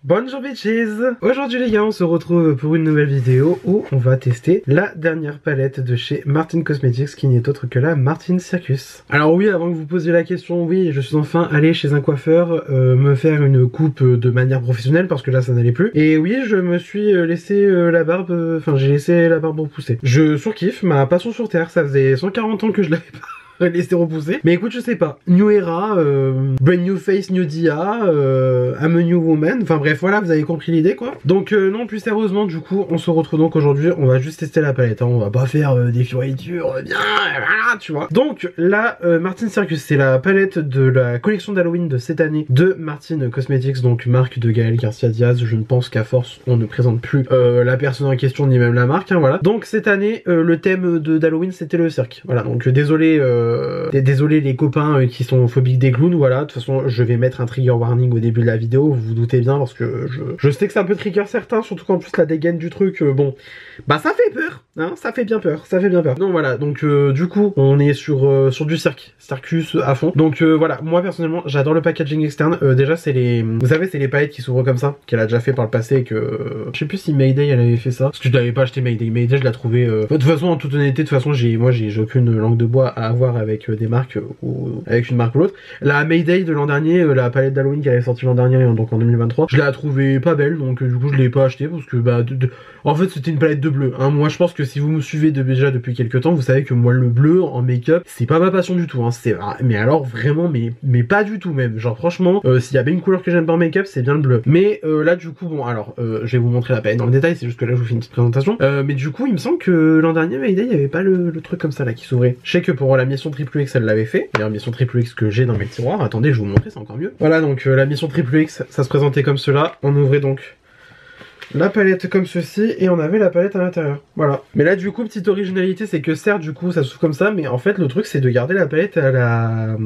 Bonjour bitches. Aujourd'hui les gars, on se retrouve pour une nouvelle vidéo où on va tester la dernière palette de chez Martin Cosmetics qui n'est autre que la Martin Circus. Alors oui, avant que vous posiez la question, oui, je suis enfin allé chez un coiffeur me faire une coupe de manière professionnelle parce que là ça n'allait plus. Et oui, je me suis laissé la barbe, j'ai laissé la barbe repousser. Je surkiffe ma passion sur terre, ça faisait 140 ans que je l'avais pas laisser repousser. Mais écoute, je sais pas. New Era, Brand New Face, New Dia, I'm a New Woman. Enfin bref, voilà, vous avez compris l'idée quoi. Donc non, plus sérieusement, du coup, on se retrouve donc aujourd'hui. On va juste tester la palette. Hein. On va pas faire des fioritures, bien, voilà, tu vois. Donc la Martin Circus, c'est la palette de la collection d'Halloween de cette année de Martin Cosmetics, donc marque de Gaël Garcia Diaz. Je ne pense qu'à force, on ne présente plus la personne en question ni même la marque. Hein, voilà. Donc cette année, le thème d'Halloween, c'était le cirque. Voilà. Donc désolé. Désolé les copains qui sont phobiques des clowns, voilà, de toute façon je vais mettre un trigger warning au début de la vidéo, vous vous doutez bien parce que je sais que ça peut trigger certains, surtout qu'en plus la dégaine du truc, bon, bah ça fait peur, hein, ça fait bien peur. Donc voilà, donc du coup on est sur du circus à fond, donc voilà, moi personnellement j'adore le packaging externe, déjà c'est les, vous savez c'est les palettes qui s'ouvrent comme ça, qu'elle a déjà fait par le passé, que je sais plus si Mayday elle avait fait ça, parce que je l'avais pas acheté Mayday je l'ai trouvé, de toute façon en toute honnêteté, de toute façon j'ai aucune langue de bois à avoir avec des marques ou avec une marque ou l'autre. La Mayday de l'an dernier, la palette d'Halloween qui avait sorti l'an dernier, donc en 2023, je l'ai trouvée pas belle, donc du coup je l'ai pas acheté parce que bah en fait c'était une palette de bleu. Hein. Moi je pense que si vous me suivez déjà depuis quelques temps, vous savez que moi le bleu en make-up c'est pas ma passion du tout. Hein. Mais alors vraiment mais pas du tout même. Genre franchement, s'il y a bien une couleur que j'aime pas en make-up, c'est bien le bleu. Mais là du coup bon alors je vais vous montrer la palette dans le détail, c'est juste que là je vous fais une petite présentation. Mais du coup il me semble que l'an dernier Mayday il y avait pas le truc comme ça là qui s'ouvrait. Je sais que pour la mission triple X elle l'avait fait. D'ailleurs mission triple X que j'ai dans mes tiroirs. Attendez, je vais vous montrer, c'est encore mieux. Voilà donc la mission triple X, ça se présentait comme cela. On ouvrait donc la palette comme ceci et on avait la palette à l'intérieur. Voilà. Mais là du coup petite originalité, c'est que certes du coup ça s'ouvre comme ça, mais en fait le truc c'est de garder la palette à la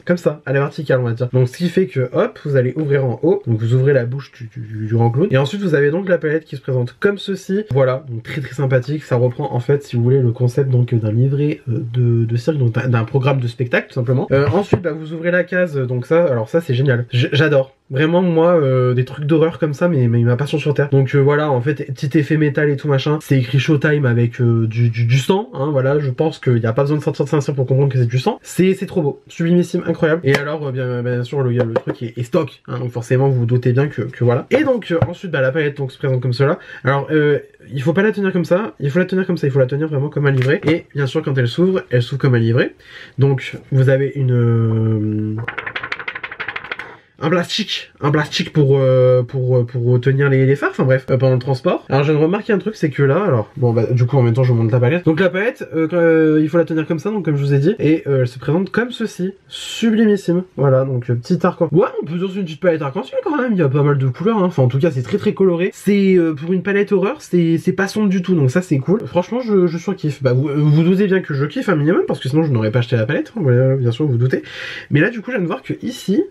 comme ça, à la verticale on va dire. Donc ce qui fait que hop, vous allez ouvrir en haut, donc vous ouvrez la bouche du grand clown et ensuite vous avez donc la palette qui se présente comme ceci. Voilà, donc très sympathique. Ça reprend en fait si vous voulez le concept donc d'un livret de cirque, donc d'un programme de spectacle tout simplement. Ensuite bah, vous ouvrez la case, donc ça, alors ça c'est génial. J'adore. Vraiment moi des trucs d'horreur comme ça mais ma passion sur terre. Donc voilà en fait petit effet métal et tout machin. C'est écrit Showtime avec du sang hein, voilà, je pense qu'il n'y a pas besoin de sortir de Saint-Cyr pour comprendre que c'est du sang. C'est trop beau, sublimissime, incroyable. Et alors bien sûr le truc est stock hein, donc forcément vous vous doutez bien que voilà. Et donc ensuite bah, la palette donc se présente comme cela. Alors il faut pas la tenir comme ça, il faut la tenir comme ça, il faut la tenir vraiment comme un livret. Et bien sûr quand elle s'ouvre comme un livret. Donc vous avez un plastique pour tenir les phares, enfin bref, pendant le transport. Alors j'ai remarqué un truc, c'est que là, alors, bon bah du coup en même temps je vous montre la palette. Donc la palette, il faut la tenir comme ça, donc comme je vous ai dit, et elle se présente comme ceci, sublimissime. Voilà, donc petit arc-en-ciel. Ouais, on peut dire c'est une petite palette arc-en-ciel quand même, il y a pas mal de couleurs, hein. Enfin en tout cas c'est très coloré. C'est pour une palette horreur, c'est pas sombre du tout, donc ça c'est cool. Franchement je surkiffe. Bah vous doutez bien que je kiffe un minimum, parce que sinon je n'aurais pas acheté la palette, hein, voilà, bien sûr vous doutez. Mais là du coup je viens de voir que ici,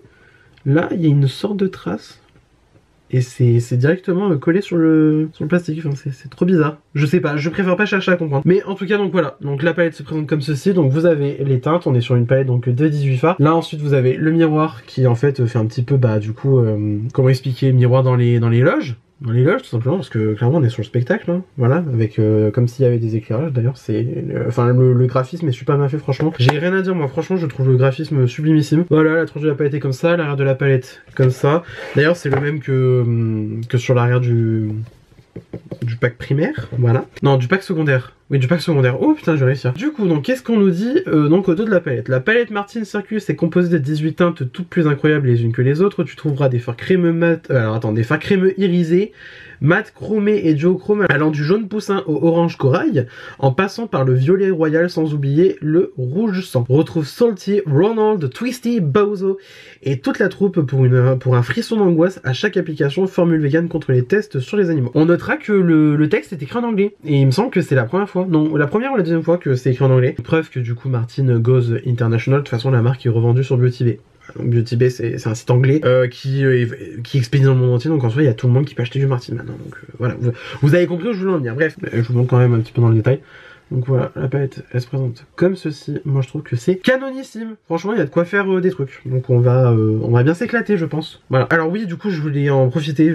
là, il y a une sorte de trace et c'est directement collé sur le plastique. Enfin, c'est trop bizarre. Je sais pas, je préfère pas chercher à comprendre. Mais en tout cas, donc voilà. Donc la palette se présente comme ceci. Donc vous avez les teintes. On est sur une palette donc de 18 fards. Là ensuite vous avez le miroir qui en fait fait un petit peu bah du coup comment expliquer, miroir dans les loges. Dans les loges tout simplement parce que clairement on est sur le spectacle hein, voilà avec comme s'il y avait des éclairages. D'ailleurs c'est le graphisme est super bien fait franchement, j'ai rien à dire moi, franchement je trouve le graphisme sublimissime. Voilà, la tranche de la palette est comme ça, l'arrière de la palette comme ça. D'ailleurs c'est le même que sur l'arrière du pack primaire, voilà. Non, du pack secondaire. Oui, du pack secondaire. Oh putain, je vais réussir. Du coup, donc qu'est-ce qu'on nous dit donc au dos de la palette? La palette Martin Circus est composée de 18 teintes toutes plus incroyables les unes que les autres. Tu trouveras des fards crémeux mat, des fards crémeux irisés, mat chromé et duochrome allant du jaune poussin au orange corail, en passant par le violet royal sans oublier le rouge sang. Retrouve Salty, Ronald, Twisty, Bowzo et toute la troupe pour un frisson d'angoisse à chaque application. Formule vegan contre les tests sur les animaux. On notera que le texte est écrit en anglais et il me semble que c'est la première fois, non la première ou la deuxième fois que c'est écrit en anglais. Preuve que du coup Martin goes international. De toute façon la marque est revendue sur Beauty Bay. Donc Beauty Bay c'est un site anglais qui expédie dans le monde entier, donc en soi il y a tout le monde qui peut acheter du Martin maintenant, donc voilà, vous avez compris où je voulais en venir. Bref, je vous montre quand même un petit peu dans le détail. Donc voilà, la palette elle se présente comme ceci. Moi je trouve que c'est canonissime. Franchement il y a de quoi faire des trucs. Donc on va bien s'éclater je pense. Voilà. Alors oui du coup je voulais en profiter.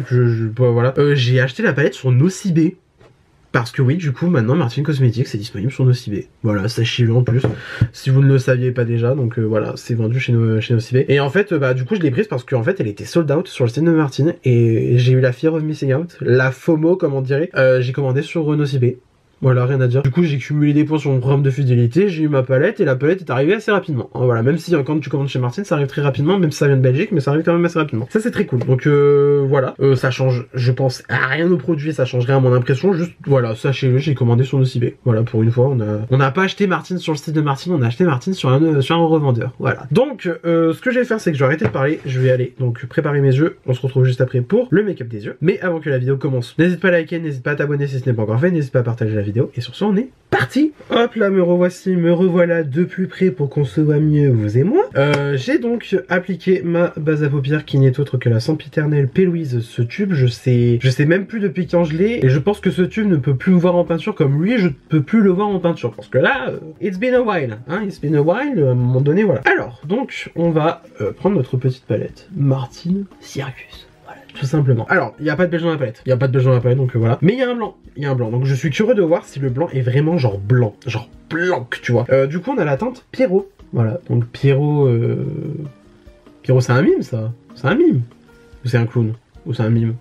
Voilà. J'ai acheté la palette sur Nocibé. Parce que oui, du coup, maintenant, Martine Cosmetics est disponible sur Nocibé. Voilà, sachez-le en plus, si vous ne le saviez pas déjà. Donc voilà, c'est vendu chez Nocibé. Et en fait, du coup, je l'ai prise parce qu'en fait, elle était sold out sur le site de Martine. Et j'ai eu la fear of missing out, la FOMO, comme on dirait. J'ai commandé sur Nocibé. Voilà, rien à dire. Du coup, j'ai cumulé des points sur mon programme de fidélité, j'ai eu ma palette et la palette est arrivée assez rapidement. Voilà, même si quand tu commandes chez Martine, ça arrive très rapidement, même si ça vient de Belgique, mais ça arrive quand même assez rapidement. Ça, c'est très cool. Donc voilà, ça change, je pense, à rien au produit, ça change rien à mon impression. Juste, voilà, sachez-le, j'ai commandé sur Nocibé. Voilà, pour une fois, on n'a pas acheté Martine sur le site de Martine, on a acheté Martine sur un revendeur. Voilà. Donc, ce que je vais faire, c'est que je vais arrêter de parler, je vais aller donc préparer mes yeux. On se retrouve juste après pour le make-up des yeux. Mais avant que la vidéo commence, n'hésite pas à liker, n'hésite pas à t'abonner si ce n'est pas encore fait, n'hésite pas à partager la vidéo. Et sur ce, on est parti. Hop là, me revoilà de plus près pour qu'on se voit mieux, vous et moi. J'ai donc appliqué ma base à paupières qui n'est autre que la sempiternelle P. Louise. Ce tube, je sais même plus depuis quand je l'ai, et je pense que ce tube ne peut plus me voir en peinture comme lui, je ne peux plus le voir en peinture, parce que là, it's been a while, hein, it's been a while, à un moment donné, voilà. Alors, donc, on va prendre notre petite palette Martine Circus. Tout simplement. Alors, il n'y a pas de beige dans la palette. Il n'y a pas de beige dans la palette, donc voilà. Mais il y a un blanc. Il y a un blanc. Donc je suis curieux de voir si le blanc est vraiment genre blanc. Genre blanc, tu vois. Du coup, on a la teinte Pierrot. Voilà. Donc Pierrot... Pierrot, c'est un mime, ça. C'est un mime. Ou c'est un clown. Ou c'est un mime.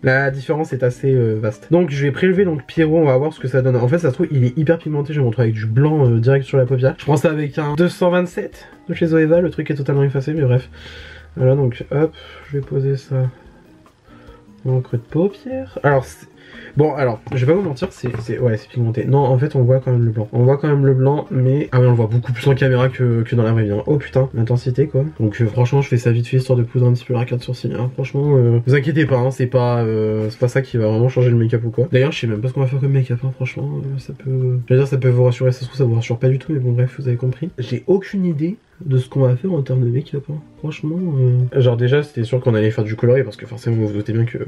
La différence est assez vaste. Donc je vais prélever donc Pierrot, on va voir ce que ça donne. En fait, ça se trouve, il est hyper pigmenté. Je vais vous montrer avec du blanc direct sur la paupière. Je prends ça avec un 227 de chez Zoeva. Le truc est totalement effacé, mais bref. Voilà, donc hop, je vais poser ça dans le creux de paupière. Alors, bon, alors, je vais pas vous mentir, ouais, c'est pigmenté. Non, en fait, on voit quand même le blanc. On voit quand même le blanc, mais... Ah oui, on le voit beaucoup plus en caméra que dans la vraie vie. Hein. Oh putain, l'intensité, quoi. Donc, franchement, je fais ça vite fait, histoire de poudre un petit peu l'arcade sourcil. Hein. Franchement, vous inquiétez pas, hein, c'est pas ça qui va vraiment changer le make-up ou quoi. D'ailleurs, je sais même pas ce qu'on va faire comme make-up, hein, franchement. Ça peut... Je veux dire, ça peut vous rassurer, ça se trouve, ça vous rassure pas du tout, mais bon, bref, vous avez compris. J'ai aucune idée de ce qu'on va faire en termes de make-up, hein. Franchement... Genre déjà, c'était sûr qu'on allait faire du coloré, parce que forcément, vous vous doutez bien que...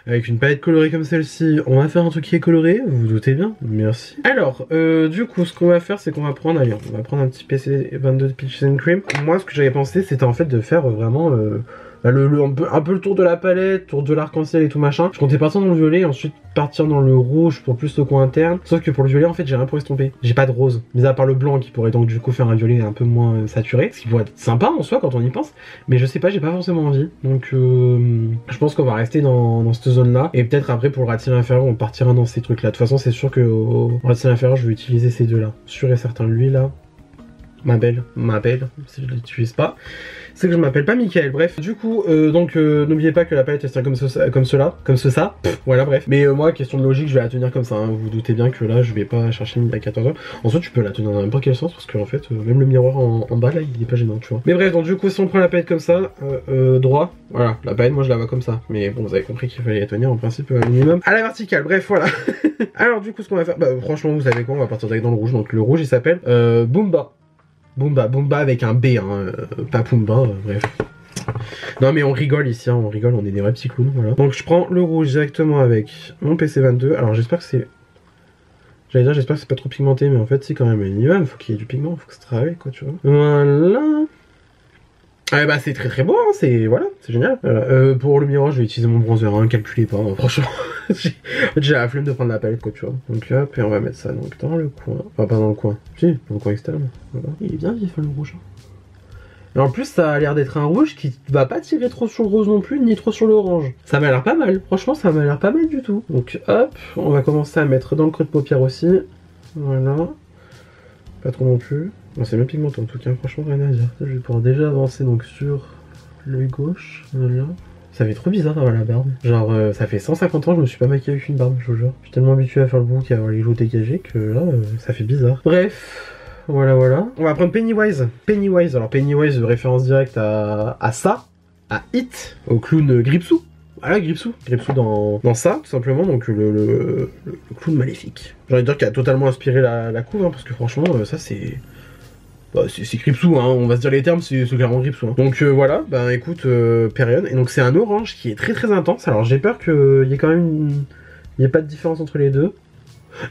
avec une palette colorée comme celle-ci, on va faire un truc qui est coloré, vous vous doutez bien. Merci. Alors, du coup, ce qu'on va faire, c'est qu'on va prendre... Allez, on va prendre un petit PC22 de Peaches and Cream. Moi, ce que j'avais pensé, c'était en fait de faire vraiment... un peu le tour de la palette, tour de l'arc-en-ciel et tout machin. Je comptais partir dans le violet et ensuite partir dans le rouge pour plus le coin interne. Sauf que pour le violet, en fait, j'ai rien pour estomper. J'ai pas de rose. Mais à part le blanc qui pourrait donc du coup faire un violet un peu moins saturé. Ce qui pourrait être sympa en soi quand on y pense. Mais je sais pas, j'ai pas forcément envie. Donc je pense qu'on va rester dans cette zone-là. Et peut-être après pour le rat inférieur, on partira dans ces trucs-là. De toute façon, c'est sûr que au rat inférieur, je vais utiliser ces deux-là. Sûr et certain. Lui là. Ma belle, si je l'utilise pas, c'est que je m'appelle pas Michael, bref. Du coup, n'oubliez pas que la palette elle tient comme cela, voilà, bref. Mais moi, question de logique, je vais la tenir comme ça, hein. Vous vous doutez bien que là, je vais pas chercher une à 14h. Ensuite, tu peux la tenir dans n'importe quel sens, parce que en fait, même le miroir en bas, là, il est pas gênant, tu vois. Mais bref, donc du coup, si on prend la palette comme ça, droit, voilà, la palette, moi, je la vois comme ça. Mais bon, vous avez compris qu'il fallait la tenir, en principe, un minimum à la verticale, bref, voilà. Alors, du coup, ce qu'on va faire, franchement, vous savez quoi, on va partir direct dans le rouge. Donc, le rouge, il s'appelle Boomba. Boomba avec un B, hein, pas Pumba, bref. Non mais on rigole ici, hein, on rigole, on est des vrais petits clowns, voilà. Donc je prends le rouge directement avec mon PC22, alors j'espère que c'est... J'allais dire, j'espère que c'est pas trop pigmenté, mais en fait c'est quand même un minimum, faut qu'il y ait du pigment, faut que ça travaille, quoi, tu vois. Voilà. Ah bah c'est très très beau, hein, c'est... Voilà, c'est génial. Voilà. Pour le miroir, je vais utiliser mon bronzer, hein, calculez pas, hein, franchement. J'ai la flemme de prendre la palette, quoi, tu vois. Donc hop, et on va mettre ça donc dans le coin. Enfin, pas dans le coin. Si, dans le coin externe. Voilà. Il est bien vif, le rouge. Et en plus, ça a l'air d'être un rouge qui va pas tirer trop sur le rose non plus, ni trop sur l'orange. Ça m'a l'air pas mal. Franchement, ça m'a l'air pas mal du tout. Donc hop, on va commencer à mettre dans le creux de paupière aussi. Voilà. Pas trop non plus. Bon, c'est bien pigmenté en tout cas, franchement, rien à dire. Je vais pouvoir déjà avancer donc sur l'œil gauche. Voilà. Ça fait trop bizarre d'avoir la barbe. Genre, ça fait 150 ans que je me suis pas maquillé avec une barbe, je vous jure. Je suis tellement habitué à faire le bouc et à avoir les joues dégagées que là, ça fait bizarre. Bref, voilà. On va prendre Pennywise. Alors Pennywise, référence directe à ça, à It, au clown Gripsou. Voilà, Gripsou dans ça, tout simplement, donc le clown maléfique. J'ai envie de dire qu'il a totalement inspiré la couve, hein, parce que franchement, ça c'est... Bah, c'est Gripsou, hein, on va se dire les termes, c'est clairement Gripsou. Hein. Donc voilà, bah écoute, période. Et donc c'est un orange qui est très très intense. Alors j'ai peur qu'il y ait quand même il n'y ait pas de différence entre les deux.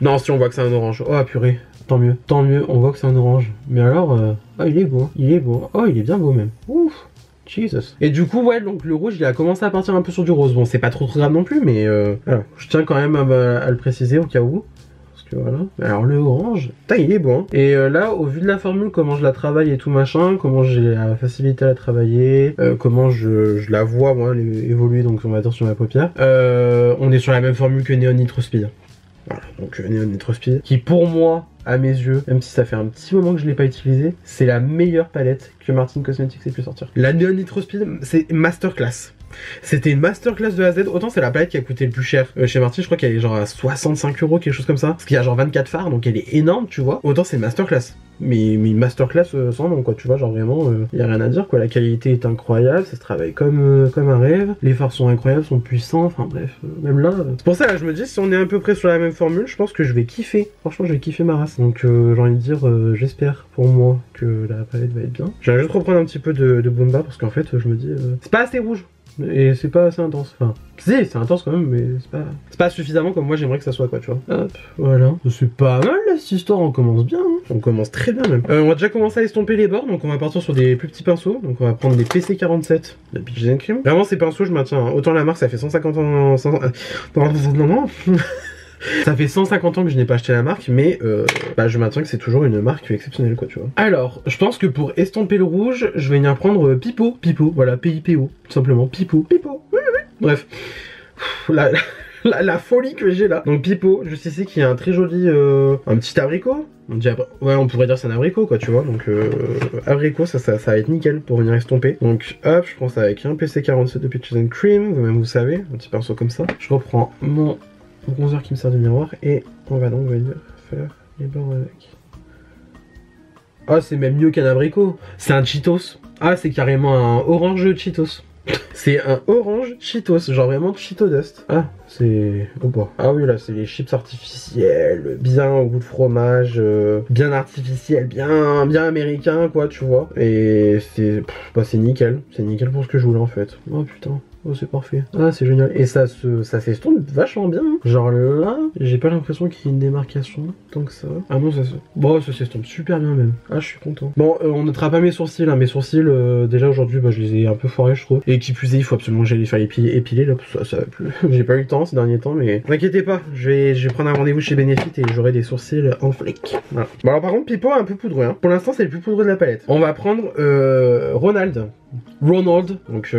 Non, si on voit que c'est un orange. Oh purée, tant mieux. Tant mieux, on voit que c'est un orange. Mais alors, ah il est beau, il est beau. Oh il est bien beau même. Ouf. Jesus. Et du coup, ouais, donc le rouge, il a commencé à partir un peu sur du rose. Bon, c'est pas trop grave non plus, mais voilà. Je tiens quand même à le préciser au cas où. Parce que voilà. Alors le orange, putain, il est beau. Hein. Et là, au vu de la formule, comment je la travaille et tout machin, comment j'ai la facilité à la travailler, comment je la vois, moi, évoluer, donc on va dire sur ma paupière. On est sur la même formule que Neon Nitro Speed. Voilà, donc Neon Nitro Speed, qui pour moi, à mes yeux, même si ça fait un petit moment que je l'ai pas utilisé, c'est la meilleure palette que Martin Cosmetics ait pu sortir. La Neon Nitro Speed, c'est masterclass. C'était une masterclass de A à Z. Autant c'est la palette qui a coûté le plus cher chez Martin, je crois qu'elle est genre à 65 €, quelque chose comme ça. Parce qu'il y a genre 24 fards, donc elle est énorme, tu vois. Autant c'est une masterclass. Mais masterclass sans nom, quoi, tu vois, genre vraiment, y a rien à dire, quoi. La qualité est incroyable, ça se travaille comme un rêve. Les fards sont incroyables, sont puissants, enfin bref, même là. C'est pour ça, là, je me dis, si on est à peu près sur la même formule, je pense que je vais kiffer. Franchement, je vais kiffer ma race. Donc, j'ai envie de dire, j'espère pour moi que la palette va être bien. Je vais juste reprendre un petit peu de Bumba parce qu'en fait, je me dis, c'est pas assez rouge. Et c'est pas assez intense, enfin, si, c'est intense quand même, mais c'est pas suffisamment comme moi j'aimerais que ça soit, quoi, tu vois. Hop, voilà. C'est pas mal, là, cette histoire, on commence bien, hein. On commence très bien, même. On va déjà commencer à estomper les bords, donc on va partir sur des plus petits pinceaux, donc on va prendre des PC47 de Peaches & Cream. Vraiment, ces pinceaux, je maintiens, hein. Autant la marque, ça fait 150 ans... non. Ça fait 150 ans que je n'ai pas acheté la marque, mais je maintiens que c'est toujours une marque exceptionnelle, quoi, tu vois. Alors, je pense que pour estomper le rouge, je vais venir prendre Pipo, voilà, P-I-P-O, tout simplement, Pipo, oui. Bref, la folie que j'ai là. Donc Pipo, juste ici, qui a un très joli, un petit abricot. Ouais, on pourrait dire c'est un abricot, quoi, tu vois. Donc abricot, ça va être nickel pour venir estomper. Donc hop, je prends ça avec un PC47 de Peaches & Cream, vous savez, un petit pinceau comme ça. Je reprends mon bronzer qui me sert de miroir et on va donc venir faire les bords avec. Ah, c'est même mieux qu'un abricot. C'est un Cheetos. Ah, c'est carrément un orange Cheetos. C'est un orange Cheetos, genre vraiment Cheeto Dust. Ah, c'est... Oh bah. Ah oui, là, c'est les chips artificiels, bien au goût de fromage, bien artificiel, bien américain, quoi, tu vois. Et c'est... c'est nickel. C'est nickel pour ce que je voulais, en fait. Oh putain. Oh, c'est parfait. Ah, c'est génial. Et ça s'estompe vachement bien. Hein. Genre là, j'ai pas l'impression qu'il y ait une démarcation tant que ça. Ah non, bon, ça s'estompe super bien même. Ah, je suis content. Bon, on notera pas mes sourcils. Hein. Mes sourcils, déjà aujourd'hui, je les ai un peu foirés, je trouve. Et qui plus est, il faut absolument que j'aille les faire épiler là, parce que ça va plus. J'ai pas eu le temps ces derniers temps, mais n'inquiétez pas, je vais prendre un rendez-vous chez Benefit et j'aurai des sourcils en flic. Voilà. Bon, alors par contre, Pipo est un peu poudreux. Hein. Pour l'instant, c'est le plus poudreux de la palette. On va prendre Ronald, donc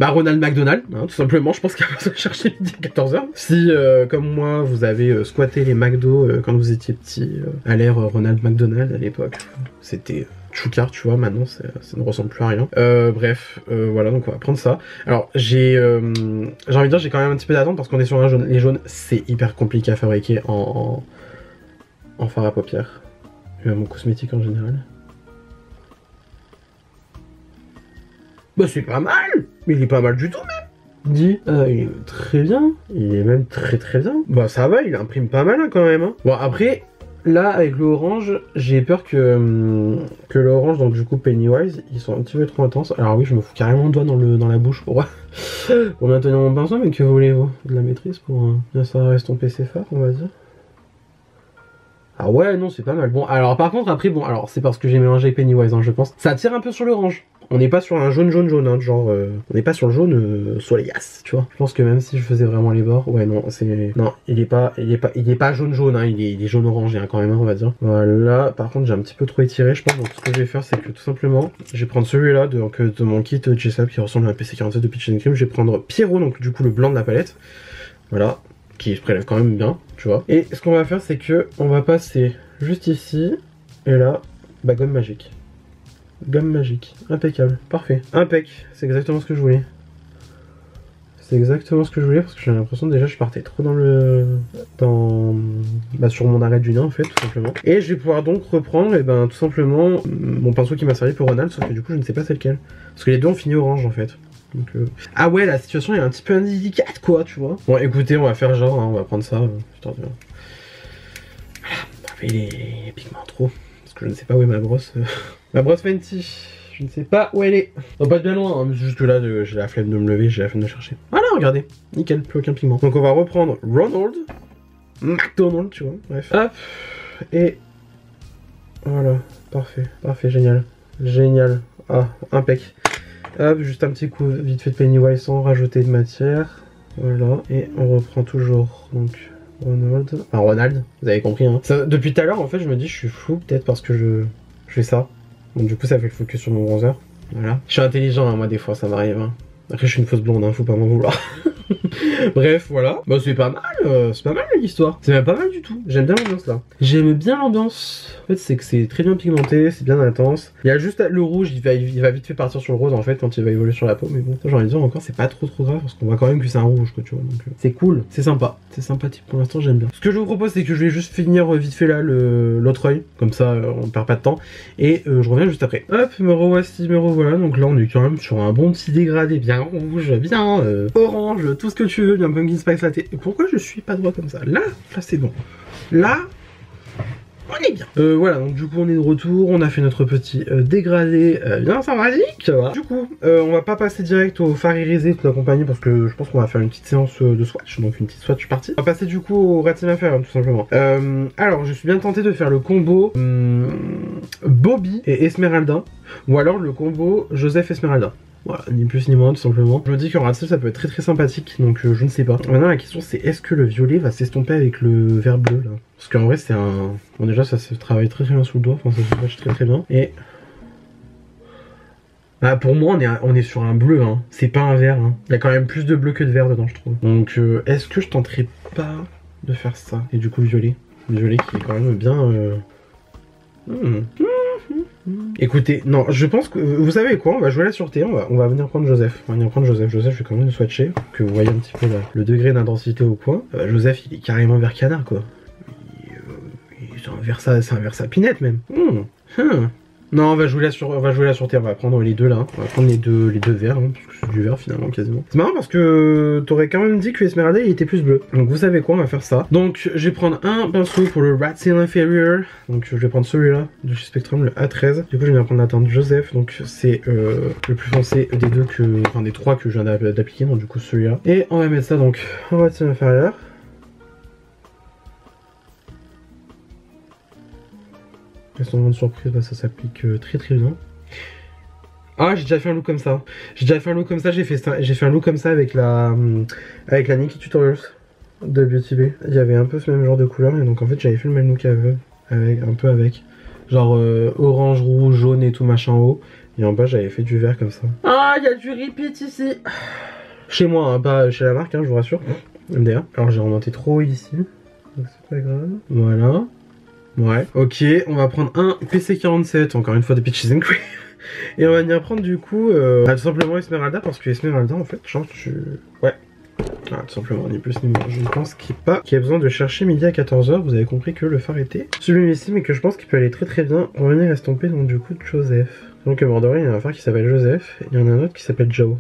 Ronald McDonald, hein, tout simplement. Je pense qu'il va se chercher midi à 14h. Si, comme moi, vous avez squatté les McDo quand vous étiez petit, à l'ère Ronald McDonald à l'époque, c'était choucard, tu vois, maintenant ça ne ressemble plus à rien. Bref, voilà, donc on va prendre ça. Alors, j'ai envie de dire, j'ai quand même un petit peu d'attente parce qu'on est sur un jaune. Les jaunes, c'est hyper compliqué à fabriquer en fard à paupières, et même en cosmétique en général. Bah c'est pas mal, mais il est pas mal du tout même. Dit, il est très bien, il est même très bien. Bah ça va, il imprime pas mal hein, quand même. Hein. Bon après, là avec l'orange, j'ai peur que l'orange, donc du coup Pennywise, ils sont un petit peu trop intenses. Alors oui, je me fous carrément le doigt dans la bouche pour bien tenir mon pinceau, mais que voulez-vous? De la maîtrise pour bien savoir estomper ses fards, on va dire. Ah ouais, non, c'est pas mal. Bon, alors par contre, après, bon, alors c'est parce que j'ai mélangé avec Pennywise, hein, je pense. Ça tire un peu sur l'orange. On n'est pas sur un jaune, hein, genre, on n'est pas sur le jaune soleillasse, tu vois. Je pense que même si je faisais vraiment les bords, ouais, non, c'est... Non, il est pas jaune, hein, il est jaune-orangé, hein, quand même, on va dire. Voilà, par contre, j'ai un petit peu trop étiré, je pense, donc ce que je vais faire, c'est que tout simplement, je vais prendre celui-là de mon kit Jessup qui ressemble à un PC47 de Peaches & Cream. Je vais prendre Pierrot, donc du coup, le blanc de la palette. Voilà. Qui se prélève quand même bien, tu vois. Et ce qu'on va faire, c'est que on va passer juste ici, et là, gomme magique. Gomme magique, impeccable, parfait. Impec, c'est exactement ce que je voulais. C'est exactement ce que je voulais, parce que j'ai l'impression déjà je partais trop sur mon arrêt du nez en fait, tout simplement. Et je vais pouvoir donc reprendre, et tout simplement, mon pinceau qui m'a servi pour Ronald, sauf que du coup je ne sais pas c'est lequel. Parce que les deux ont fini orange en fait. Donc, ah ouais, la situation est un petit peu indélicate, quoi, tu vois. Bon, écoutez, on va faire genre, hein, on va prendre ça. Voilà, les pigments trop. Parce que je ne sais pas où est ma brosse. Ma brosse Fenty. Je ne sais pas où elle est. On va pas être bien loin, hein, mais juste que là, j'ai la flemme de me lever, j'ai la flemme de chercher. Voilà, regardez. Nickel, plus aucun pigment. Donc on va reprendre Ronald McDonald's, tu vois. Bref. Hop. Et voilà. Parfait. Parfait. Génial. Génial. Ah, impec. Hop, juste un petit coup vite fait de Pennywise sans rajouter de matière. Voilà. Et on reprend toujours. Donc, Ronald. Vous avez compris, hein. Ça, depuis tout à l'heure, en fait, je me dis, je suis flou, peut-être parce que je fais ça. Donc, du coup, ça fait le focus sur mon bronzer. Voilà. Je suis intelligent, hein, moi, des fois, ça m'arrive. Hein. Après, je suis une fausse blonde, hein, faut pas m'en vouloir. Bref, voilà. Bah, c'est pas mal l'histoire. C'est même pas mal du tout. J'aime bien l'ambiance là. J'aime bien l'ambiance. En fait, c'est que c'est très bien pigmenté, c'est bien intense. Il y a juste le rouge, il va vite fait partir sur le rose en fait quand il va évoluer sur la peau. Mais bon, j'ai envie de dire encore, c'est pas trop grave parce qu'on voit quand même que c'est un rouge, quoi, tu vois. Donc, c'est cool, c'est sympa. C'est sympathique pour l'instant, j'aime bien. Ce que je vous propose, c'est que je vais juste finir vite fait là l'autre œil. Comme ça, on perd pas de temps. Et je reviens juste après. Hop, me revoici, me revoilà. Donc là, on est quand même sur un bon petit dégradé bien rouge, bien orange, tout ce que tu veux, bien pumpkin spice latte. Et pourquoi je suis pas droit comme ça? Là c'est bon. Là, on est bien. Voilà, donc du coup on est de retour, on a fait notre petit dégradé bien sympathique. Voilà. Du coup, on va pas passer direct au fard irisé toute la compagnie parce que je pense qu'on va faire une petite séance de swatch, donc une petite swatch partie. On va passer du coup au Red Inferior tout simplement. Alors, je suis bien tenté de faire le combo Bobby et Esmeralda, ou alors le combo Joseph Esmeralda. Voilà, ni plus ni moins tout simplement. Je me dis qu'en ratio ça peut être très sympathique, donc je ne sais pas. Maintenant la question c'est est-ce que le violet va s'estomper avec le vert bleu là? Parce qu'en vrai c'est un... Bon déjà ça se travaille très bien sous le doigt, enfin ça se match très bien. Et... Bah pour moi on est sur un bleu, hein. C'est pas un vert, hein. Il y a quand même plus de bleu que de vert dedans je trouve. Donc est-ce que je tenterai pas de faire ça? Et du coup violet. Violet qui est quand même bien... Écoutez, non, je pense que... Vous savez quoi? On va jouer la sûreté, on va venir prendre Joseph. On va venir prendre Joseph. Joseph, je vais quand même le swatcher, pour que vous voyez un petit peu le degré d'intensité au point. Joseph, il est carrément vert canard, quoi. C'est un vert sapinette, même. Non, on va jouer la sûreté, on va prendre les deux, là. On va prendre les deux verts, hein, parce que c'est du vert, finalement, quasiment. C'est marrant, parce que t'aurais quand même dit que Esmeralda, il était plus bleu. Donc, vous savez quoi, on va faire ça. Donc, je vais prendre un pinceau pour le Red Inferior. Donc, je vais prendre celui-là, de chez Spectrum, le A13. Du coup, je vais prendre la teinte Joseph. Donc, c'est le plus foncé des deux enfin, des trois que je viens d'appliquer. Donc, du coup, celui-là. Et on va mettre ça, donc, en Red Inferior. Restaurant de surprise, bah ça s'applique très bien. Ah, j'ai déjà fait un look comme ça. J'ai fait un look comme ça avec la Nikki Tutorials de Beauty Bay. Il y avait un peu ce même genre de couleur et donc en fait j'avais fait le même look avec genre orange, rouge, jaune et tout machin en haut. Et en bas j'avais fait du vert comme ça. Ah, il y a du repeat ici. Chez moi, hein, pas chez la marque, hein, je vous rassure. MDR. Alors j'ai remonté trop ici, donc c'est pas grave. Voilà. Ouais, ok, on va prendre un PC47, encore une fois de Peaches and Cream. Et on va venir prendre du coup tout simplement Esmeralda, parce que Esmeralda en fait, genre ouais. Ah, tout simplement, ni plus ni moins. Je pense qu'il y a besoin de chercher midi à 14h, vous avez compris que le fard était sublimissime, mais que je pense qu'il peut aller très bien pour venir estomper donc du coup de Joseph. Donc à Bordeaux, il y a un fard qui s'appelle Joseph, et il y en a un autre qui s'appelle Joe.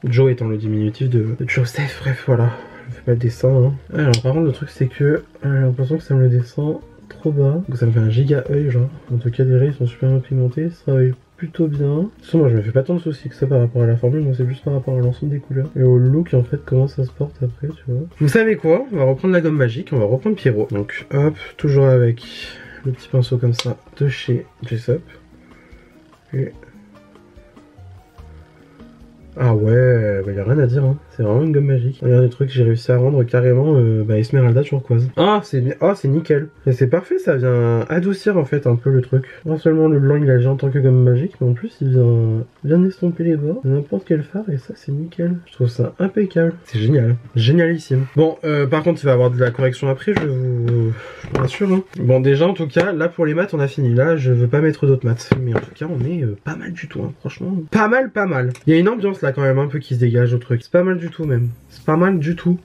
Joe étant le diminutif de Joseph, bref voilà. Je fais pas le dessin, hein. Alors par contre le truc c'est que j'ai l'impression que ça me le descend trop bas, donc ça me fait un giga œil genre. En tout cas les rays sont super bien pigmentés, ça travaille plutôt bien. De toute façon moi je me fais pas tant de soucis que ça par rapport à la formule, moi c'est juste par rapport à l'ensemble des couleurs. Et au look en fait comment ça se porte après tu vois. Vous savez quoi? On va reprendre la gomme magique, on va reprendre Pierrot. Donc hop, toujours avec le petit pinceau comme ça de chez Jessup. Et... Ah ouais, bah y a rien à dire, hein. C'est vraiment une gomme magique. Regarde les trucs, j'ai réussi à rendre carrément Esmeralda turquoise. Ah, c'est nickel. Et c'est parfait, ça vient adoucir en fait un peu le truc. Non seulement le blanc il agit en tant que gomme magique, mais en plus il vient bien estomper les bords de n'importe quel fard et ça c'est nickel. Je trouve ça impeccable. C'est génial. Génialissime. Bon, par contre il va y avoir de la correction après, je vous rassure. Hein. Bon déjà en tout cas, là pour les maths on a fini. Là je veux pas mettre d'autres maths. Mais en tout cas on est pas mal du tout, hein. Franchement. Pas mal. Il y a une ambiance là quand même un peu qui se dégage au truc. C'est pas mal du tout même. C'est pas mal du tout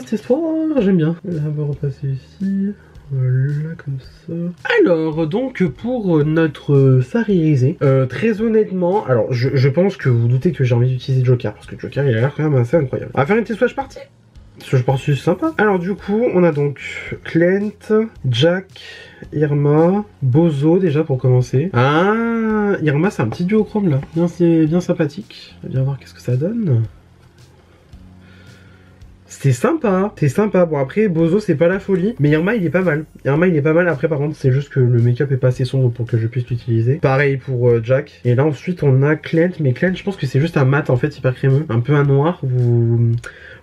cette histoire. J'aime bien. Là on va repasser ici. Voilà comme ça. Alors donc pour notre fard irisé, très honnêtement, alors je pense que vous doutez que j'ai envie d'utiliser Joker parce que Joker il a l'air quand même assez incroyable. On va faire une petite swatch party. Swatch party sympa. Alors du coup on a donc Clint, Jack, Irma, Bozo déjà pour commencer. Ah, Irma c'est un petit duochrome là, bien sympathique. On va bien voir qu'est-ce que ça donne. c'est sympa, c'est sympa. Bon après Bozo c'est pas la folie, mais Irma il est pas mal. Irma il est pas mal, après par contre c'est juste que le make-up est pas assez sombre pour que je puisse l'utiliser. Pareil pour Jack. Et là ensuite on a Clint, mais Clint je pense que c'est juste un mat en fait hyper crémeux. Un peu un noir, vous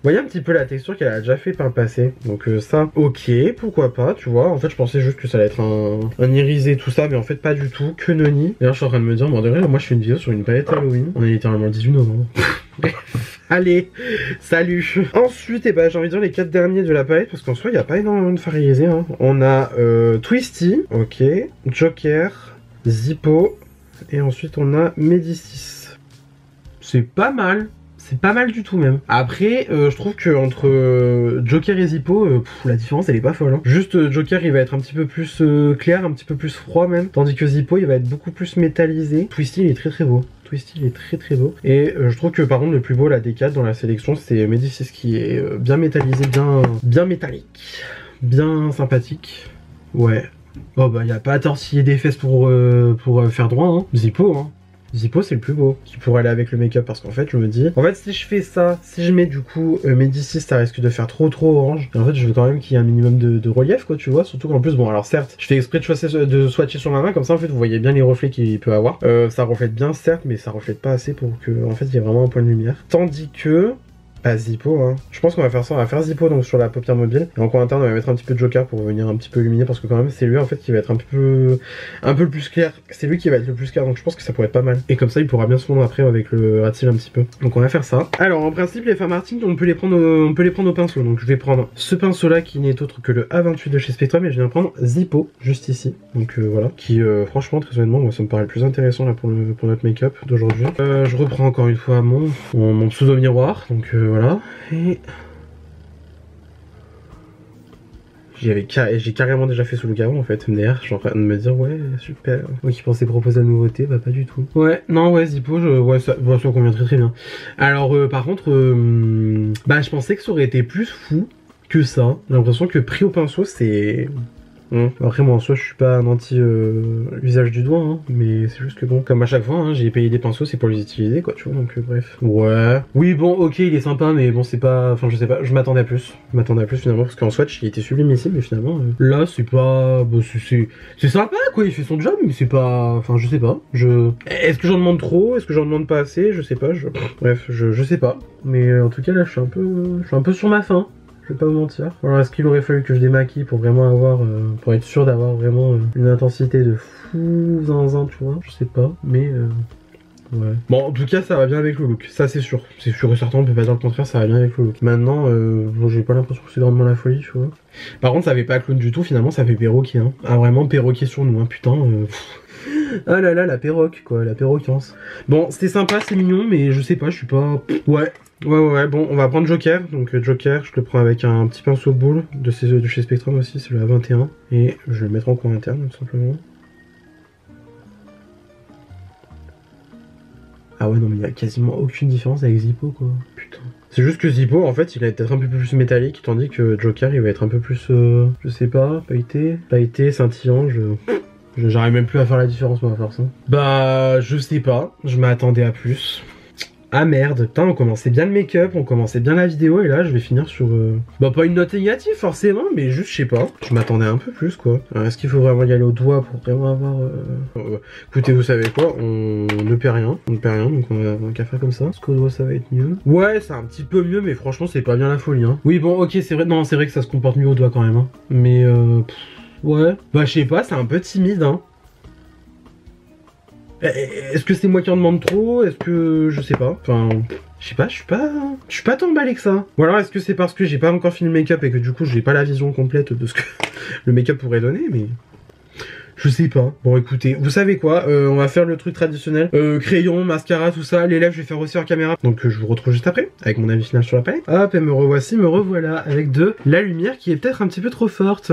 voyez un petit peu la texture qu'elle a déjà fait par le passé. Donc ça, ok, pourquoi pas, tu vois. En fait je pensais juste que ça allait être un irisé tout ça, mais en fait pas du tout, que noni. D'ailleurs je suis en train de me dire, bon, moi je fais une vidéo sur une palette Halloween. On est littéralement le 18 novembre. Allez, salut. Ensuite, eh ben, j'ai envie de dire les 4 derniers de la palette, parce qu'en soi, il n'y a pas énormément de fariésés. Hein. On a Twisty, ok, Joker, Zippo, et ensuite on a Médicis. C'est pas mal. C'est pas mal du tout même. Après, je trouve que entre Joker et Zippo, la différence elle est pas folle. Hein. Juste Joker il va être un petit peu plus clair, un petit peu plus froid même. Tandis que Zippo il va être beaucoup plus métallisé. Twisty il est très beau. Twisty il est très beau. Et je trouve que par contre le plus beau là des 4 dans la sélection c'est Médicis qui est bien métallisé, bien métallique. Bien sympathique. Ouais. Oh bah y a pas à tortiller des fesses pour faire droit hein. Zippo hein. Zippo c'est le plus beau, qui pourrait aller avec le make-up parce qu'en fait je me dis, en fait si je fais ça, si je mets du coup Médicis ça risque de faire trop orange, et en fait je veux quand même qu'il y ait un minimum de relief quoi tu vois, surtout qu'en plus bon alors certes, je fais exprès de swatcher sur ma main comme ça en fait vous voyez bien les reflets qu'il peut avoir, ça reflète bien certes mais ça reflète pas assez pour que en fait il y ait vraiment un point de lumière, tandis que pas Zippo hein. Je pense qu'on va faire ça, on va faire Zippo donc sur la paupière mobile. Et en coin interne on va mettre un petit peu de Joker pour venir un petit peu illuminer parce que quand même c'est lui en fait qui va être un peu le plus clair. C'est lui qui va être le plus clair donc je pense que ça pourrait être pas mal. Et comme ça il pourra bien se fondre après avec le rat-cil un petit peu. Donc on va faire ça. Alors en principe les femmes Martin on peut les prendre au pinceau. Donc je vais prendre ce pinceau là qui n'est autre que le A28 de chez Spectrum et je viens prendre Zippo juste ici. Donc voilà. Qui franchement très honnêtement moi ça me paraît le plus intéressant là pour notre make-up d'aujourd'hui. Je reprends encore une fois mon pseudo miroir. Donc voilà, et j'ai carrément déjà fait sous le garrot en fait, MDR, je suis en train de me dire ouais super, moi qui pensais proposer la nouveauté, bah pas du tout. Ouais, non ouais Zippo, ouais ça convient très bien. Alors par contre, bah je pensais que ça aurait été plus fou que ça, j'ai l'impression que pris au pinceau c'est... Après moi en soi je suis pas un anti usage du doigt hein, mais c'est juste que bon comme à chaque fois hein, j'ai payé des pinceaux c'est pour les utiliser quoi tu vois donc bref. Ouais. Oui bon ok il est sympa mais bon c'est pas, enfin je sais pas, je m'attendais à plus. Finalement parce qu'en swatch il était sublimissime mais finalement là c'est pas, bah, c'est sympa quoi, il fait son job mais c'est pas, enfin je sais pas, est-ce que j'en demande trop, est-ce que j'en demande pas assez, je sais pas, bref je sais pas mais en tout cas là je suis un peu sur ma faim. Je vais pas vous mentir. Alors est-ce qu'il aurait fallu que je démaquille pour vraiment avoir, pour être sûr d'avoir vraiment une intensité de fou zinzin, tu vois? Je sais pas, mais ouais. Bon, en tout cas, ça va bien avec le look. Ça, c'est sûr. C'est sûr et certain, on peut pas dire le contraire, ça va bien avec le look. Maintenant, bon, j'ai pas l'impression que c'est vraiment la folie, tu vois. Par contre, ça fait pas clown du tout, finalement, ça fait perroquet, hein. Ah, vraiment perroquet sur nous, hein, putain. Ah là là, la perroque, quoi, la perroquance. Bon, c'était sympa, c'est mignon, mais je sais pas, je suis pas... Ouais, bon, on va prendre Joker. Donc Joker, je le prends avec un petit pinceau boule de chez Spectrum aussi, c'est le A21. Et je vais le mettre en coin interne, tout simplement. Ah ouais, non, mais il y a quasiment aucune différence avec Zippo, quoi. Putain. C'est juste que Zippo, en fait, il va être un peu plus métallique, tandis que Joker, il va être un peu plus, je sais pas, pailleté, scintillant, j'arrive même plus à faire la différence, moi, à faire ça. Bah, je sais pas, je m'attendais à plus. Ah merde, putain, on commençait bien le make-up, on commençait bien la vidéo, et là, je vais finir sur... Bah, pas une note négative, forcément, mais juste, je sais pas. Je m'attendais un peu plus, quoi. Alors, est-ce qu'il faut vraiment y aller au doigt pour vraiment avoir... Écoutez, vous savez quoi, on ne perd rien, donc on va qu'à faire comme ça. Est-ce qu'au doigt, ça va être mieux? Ouais, c'est un petit peu mieux, mais franchement, c'est pas bien la folie, hein. Oui, bon, ok, c'est vrai, non, c'est vrai que ça se comporte mieux au doigt, quand même, hein. Mais, ouais. Bah, je sais pas, c'est un peu timide, hein. Est-ce que c'est moi qui en demande trop? Est-ce que... je sais pas. Enfin... je sais pas, je suis pas tant emballé que ça. Ou alors est-ce que c'est parce que j'ai pas encore fini le make-up et que du coup j'ai pas la vision complète de ce que le make-up pourrait donner, mais... je sais pas. Bon écoutez, vous savez quoi, on va faire le truc traditionnel. Crayon, mascara, tout ça. Les lèvres, je vais faire aussi en caméra. Donc je vous retrouve juste après, avec mon avis final sur la palette. Hop, et me revoilà avec de la lumière qui est peut-être un petit peu trop forte.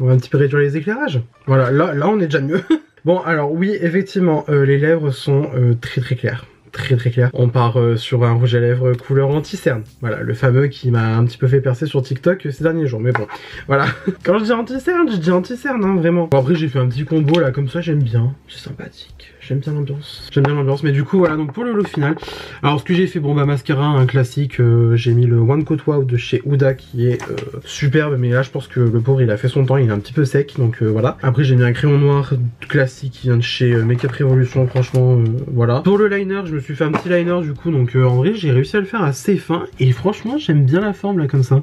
On va un petit peu réduire les éclairages. Voilà, là on est déjà mieux. Bon alors oui, effectivement, les lèvres sont très claires. très très clair. On part sur un rouge à lèvres couleur anti-cerne. Voilà, le fameux qui m'a un petit peu fait percer sur TikTok ces derniers jours. Mais bon, voilà. Quand je dis anti-cerne, je dis anti-cerne, hein, vraiment. Bon, après j'ai fait un petit combo là comme ça, j'aime bien. C'est sympathique. J'aime bien l'ambiance. J'aime bien l'ambiance. Mais du coup, voilà, donc pour le look final. Alors, ce que j'ai fait, bon, bah, mascara, un classique. J'ai mis le One Coat Wow de chez Huda qui est superbe. Mais là, je pense que le pauvre, il a fait son temps. Il est un petit peu sec. Donc, voilà. Après, j'ai mis un crayon noir classique qui vient de chez Makeup Revolution. Franchement, voilà. Pour le liner, je me suis fait un petit liner du coup. Donc, en vrai, j'ai réussi à le faire assez fin. Et franchement, j'aime bien la forme là, comme ça.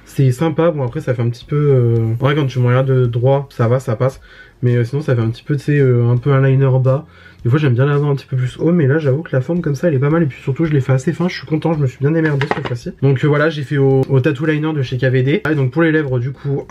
C'est sympa. Bon, après, ça fait un petit peu. En vrai, quand tu me regardes de droit, ça va, ça passe. Mais sinon ça fait un petit peu, tu sais, un peu un liner bas. Des fois j'aime bien l'avoir un petit peu plus haut, mais là j'avoue que la forme comme ça elle est pas mal. Et puis surtout je l'ai fait assez fin, je suis content, je me suis bien démerdé cette fois-ci. Donc voilà, j'ai fait au tattoo liner de chez KVD. Et donc pour les lèvres du coup,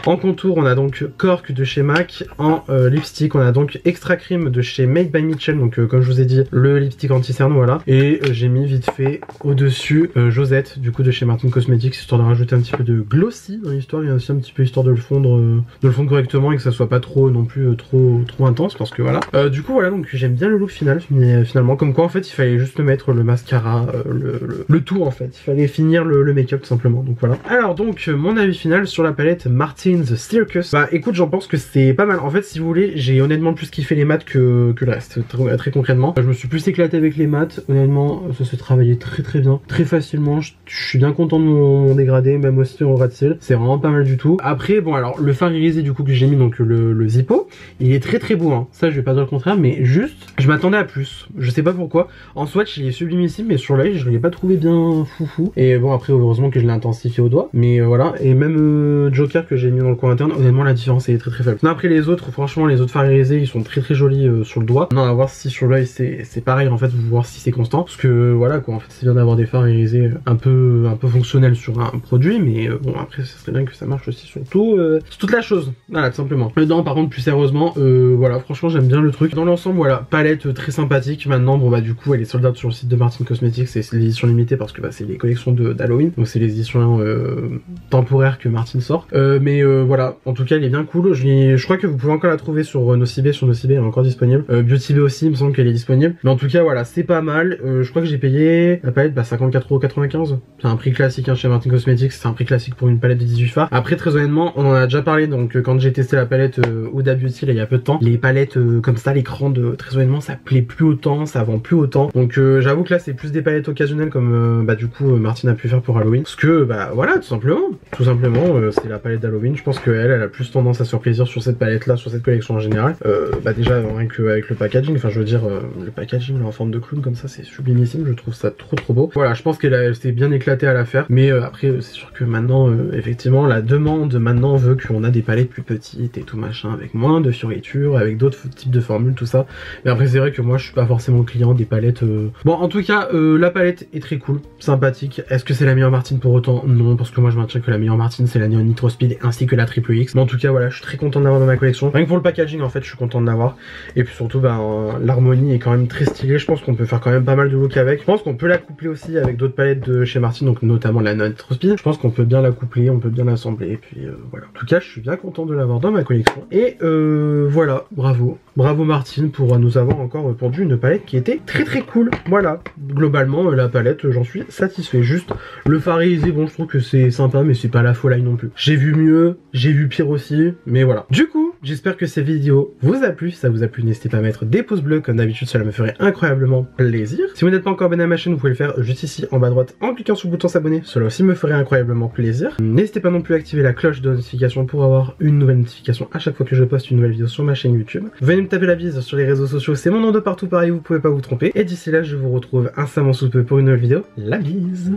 en contour on a donc Cork de chez MAC. En lipstick on a donc Extra Cream de chez Made by Mitchell. Donc comme je vous ai dit, le lipstick anti-cerne, voilà. Et j'ai mis vite fait au-dessus Josette du coup de chez Martin Cosmetics, histoire de rajouter un petit peu de glossy dans l'histoire. Et aussi un petit peu histoire de le fondre correctement et que ça soit pas trop non plus trop intense, parce que voilà. Du coup voilà, donc j'aime bien le look final, mais finalement comme quoi en fait il fallait juste mettre le mascara, le tout en fait, il fallait finir le make-up tout simplement. Donc voilà. Alors donc mon avis final sur la palette Martin's Circus. Bah écoute, j'en pense que c'est pas mal. En fait si vous voulez, j'ai honnêtement plus kiffé les mats que le reste, très concrètement. Je me suis plus éclaté avec les mats, honnêtement ça s'est travaillé très très bien, très facilement. Je suis bien content de mon dégradé, même aussi au ras de cils, c'est vraiment pas mal du tout. Après bon, alors le fard irisé du coup que j'ai mis, donc le Zippo, il est très très beau, hein. Ça je vais pas dire le contraire, mais juste je m'attendais à plus, je sais pas pourquoi. En swatch il est sublimissime, mais sur l'œil je l'ai pas trouvé bien foufou. Et bon après heureusement que je l'ai intensifié au doigt, mais voilà. Et même Joker que j'ai mis dans le coin interne, honnêtement la différence est très très faible. Non, après les autres, franchement les autres fards irisés ils sont très très jolis sur le doigt. Non, à voir si sur l'œil c'est pareil en fait, vous voir si c'est constant, parce que voilà quoi, en fait c'est bien d'avoir des fards irisés un peu fonctionnels sur un produit, mais bon après ça serait bien que ça marche aussi sur toute la chose, voilà tout simplement. Dedans par contre plus sérieusement, voilà franchement j'aime bien le truc. Dans l'ensemble voilà, palette très sympathique. Maintenant bon bah du coup elle est sold out sur le site de Martin Cosmetics, c'est l'édition limitée parce que bah, c'est les collections d'Halloween, donc c'est les éditions temporaires que Martin sort. Mais voilà, en tout cas elle est bien cool. Je crois que vous pouvez encore la trouver sur Nocibé, elle est encore disponible. Beauty Bay aussi il me semble qu'elle est disponible, mais en tout cas voilà c'est pas mal. Je crois que j'ai payé la palette 54,95 €. C'est un prix classique hein, chez Martin Cosmetics, c'est un prix classique pour une palette de 18 fards. Après très honnêtement on en a déjà parlé, donc quand j'ai testé la palette Huda Beauty là il y a peu de temps, les palettes comme ça, l'écran de très honnêtement ça plaît plus autant, ça vend plus autant. Donc j'avoue que là c'est plus des palettes occasionnelles comme bah du coup Martin a pu faire pour Halloween, parce que bah voilà tout simplement c'est la palette d'Halloween. Je pense qu'elle a plus tendance à se faire plaisir sur cette palette là, sur cette collection en général. Bah déjà rien qu'avec le packaging, enfin je veux dire le packaging là, en forme de clown comme ça c'est sublimissime, je trouve ça trop beau. Voilà, je pense qu'elle s'est bien éclatée à la faire, mais après c'est sûr que maintenant effectivement la demande maintenant veut qu'on a des palettes plus petites et tout machin, avec moins de fioritures, avec d'autres types de formules, tout ça. Mais après c'est vrai que moi je suis pas forcément client des palettes. Bon en tout cas la palette est très cool, sympathique. Est-ce que c'est la meilleure Martin pour autant? Non, parce que moi je maintiens que la meilleure Martin c'est la Neon Nitro Speed ainsi que la Triple X. Mais en tout cas voilà, je suis très content de l'avoir dans ma collection. Rien que pour le packaging en fait je suis content de l'avoir. Et puis surtout l'harmonie est quand même très stylée. Je pense qu'on peut faire quand même pas mal de looks avec. Je pense qu'on peut la coupler aussi avec d'autres palettes de chez Martin, donc notamment la Neon Nitro Speed. Je pense qu'on peut bien la coupler, on peut bien l'assembler. Et puis voilà. En tout cas je suis bien content de l'avoir dans ma collection. Et voilà, bravo Martin pour nous avoir encore pondu une palette qui était très cool. Voilà, globalement la palette j'en suis satisfait. Juste le fard irisé, bon je trouve que c'est sympa mais c'est pas la folie non plus. J'ai vu mieux, j'ai vu pire aussi, mais voilà. Du coup j'espère que cette vidéo vous a plu. Si ça vous a plu, n'hésitez pas à mettre des pouces bleus comme d'habitude, cela me ferait incroyablement plaisir. Si vous n'êtes pas encore abonné à ma chaîne, vous pouvez le faire juste ici en bas à droite en cliquant sur le bouton s'abonner, cela aussi me ferait incroyablement plaisir. N'hésitez pas non plus à activer la cloche de notification pour avoir une nouvelle notification à chaque fois que je poste une nouvelle vidéo sur ma chaîne YouTube. Venez me taper la bise sur les réseaux sociaux, c'est mon nom de partout pareil, vous pouvez pas vous tromper. Et d'ici là je vous retrouve incessamment sous peu pour une nouvelle vidéo. La bise.